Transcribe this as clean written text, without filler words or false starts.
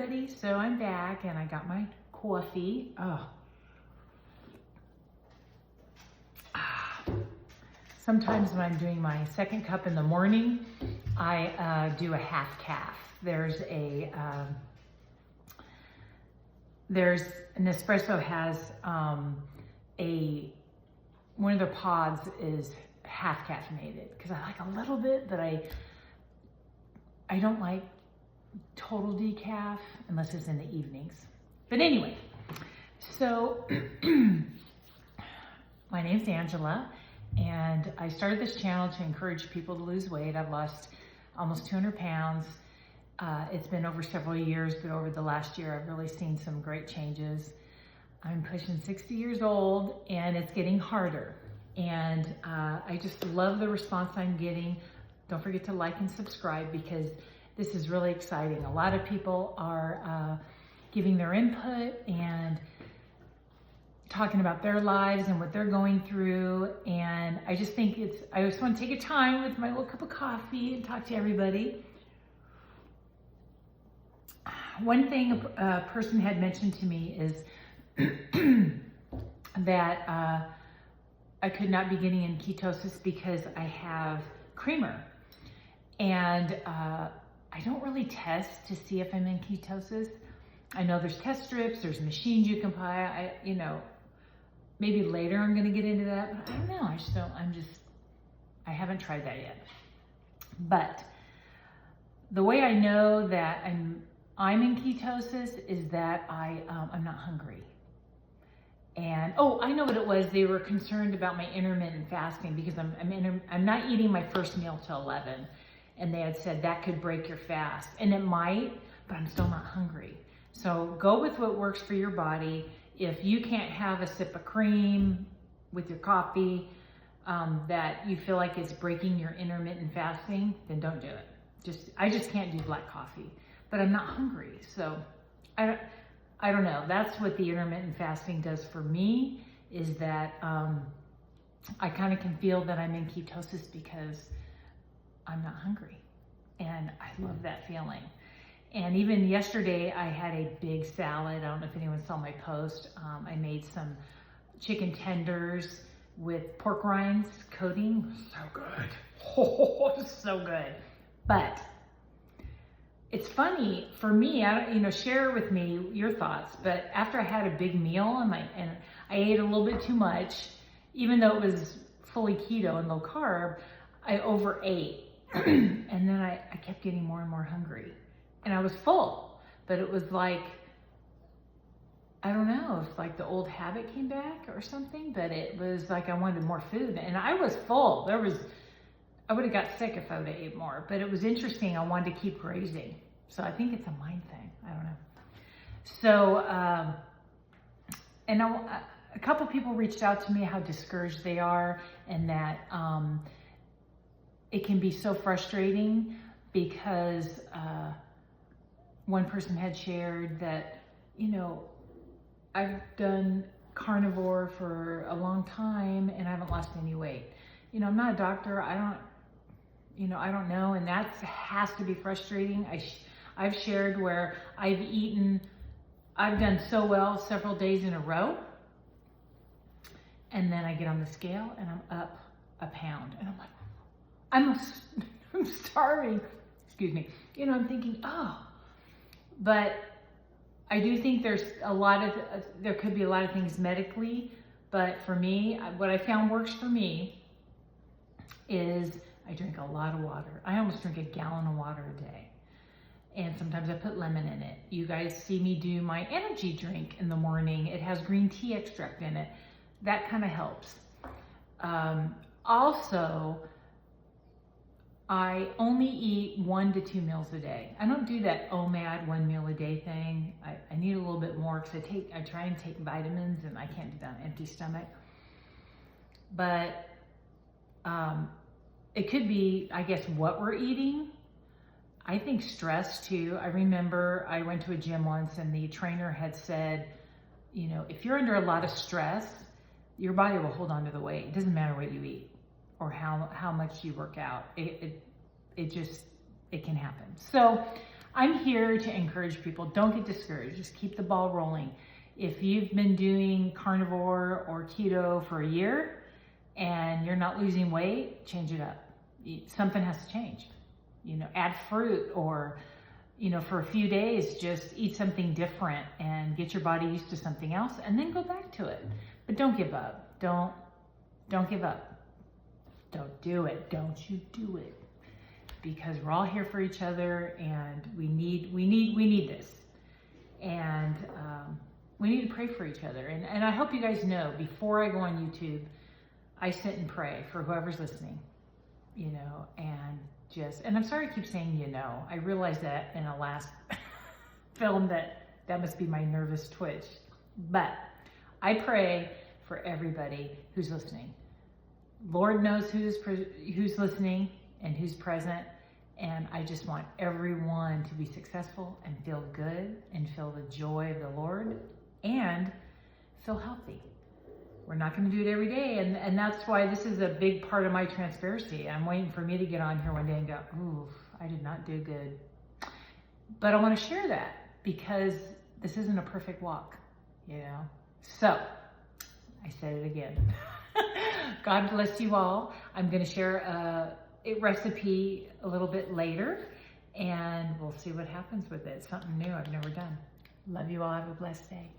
everybody. So I'm back and I got my coffee. Sometimes when I'm doing my second cup in the morning, I do a half calf. Nespresso has one of their pods is half caffeinated because I like a little bit, but I don't like total decaf unless it's in the evenings. But anyway, so my name's Angela, and I started this channel to encourage people to lose weight. I've lost almost 200 pounds. It's been over several years, but over the last year, I've really seen some great changes. I'm pushing 60 years old, and it's getting harder. And I just love the response I'm getting. Don't forget to like and subscribe because this is really exciting. A lot of people are giving their input and talking about their lives and what they're going through. And I just think I just want to take a time with my little cup of coffee and talk to everybody. One thing a person had mentioned to me is that I could not be getting in ketosis because I have creamer. And I don't really test to see if I'm in ketosis. I know there's test strips, there's machines you can buy. Maybe later I'm gonna get into that, but I don't know. I haven't tried that yet. But the way I know that I'm in ketosis is that I'm not hungry. And I know what it was. They were concerned about my intermittent fasting because I'm not eating my first meal till 11. And they had said that could break your fast. And it might, but I'm still not hungry. So go with what works for your body. If you can't have a sip of cream with your coffee that you feel like it's breaking your intermittent fasting, then don't do it. I just can't do black coffee, but I'm not hungry. So I don't know. That's what the intermittent fasting does for me, is that I kind of can feel that I'm in ketosis because I'm not hungry. And I love that feeling. And even yesterday, I had a big salad. I don't know if anyone saw my post. I made some chicken tenders with pork rinds coating. So good. Oh, so good. But it's funny for me, share with me your thoughts, but after I had a big meal and I ate a little bit too much, even though it was fully keto and low carb, I overate. And then I kept getting more and more hungry, and I was full, but it was like, I don't know if like the old habit came back or something, but it was like I wanted more food, and I was full. I would have got sick if I would have ate more, but it was interesting. I wanted to keep grazing. So I think it's a mind thing. I don't know. So, a couple people reached out to me how discouraged they are, and that it can be so frustrating because one person had shared that, I've done carnivore for a long time and I haven't lost any weight. I'm not a doctor. I don't know. And that has to be frustrating. I've shared where I've done so well several days in a row. And then I get on the scale and I'm up a pound. And I'm like, I'm starving. Excuse me. I'm thinking, but I do think there could be a lot of things medically, but for me, what I found works for me is I drink a lot of water. I almost drink a gallon of water a day. And sometimes I put lemon in it. You guys see me do my energy drink in the morning. It has green tea extract in it. That kind of helps. Also, I only eat 1 to 2 meals a day. I don't do that OMAD 1 meal a day thing. I need a little bit more because I try and take vitamins and I can't do that on empty stomach. But it could be, I guess, what we're eating. I think stress too. I remember I went to a gym once and the trainer had said, if you're under a lot of stress, your body will hold on to the weight. It doesn't matter what you eat or how much you work out. It can happen. So I'm here to encourage people. Don't get discouraged. Just keep the ball rolling. If you've been doing carnivore or keto for a year and you're not losing weight, change it up. Something has to change. Add fruit, or, for a few days, just eat something different and get your body used to something else, and then go back to it. But don't give up. Don't give up. Don't do it. Don't you do it. Because we're all here for each other, and we need this. And we need to pray for each other. And I hope you guys know, before I go on YouTube, I sit and pray for whoever's listening, and I'm sorry I keep saying, I realized that in a last film that must be my nervous twitch. But I pray for everybody who's listening. Lord knows who's listening and who's present. And I just want everyone to be successful and feel good and feel the joy of the Lord and feel healthy. We're not going to do it every day. And that's why this is a big part of my transparency. I'm waiting for me to get on here one day and go, ooh, I did not do good. But I want to share that because this isn't a perfect walk, So, I said it again. God bless you all. I'm going to share a recipe a little bit later, and we'll see what happens with it. Something new I've never done. Love you all. Have a blessed day.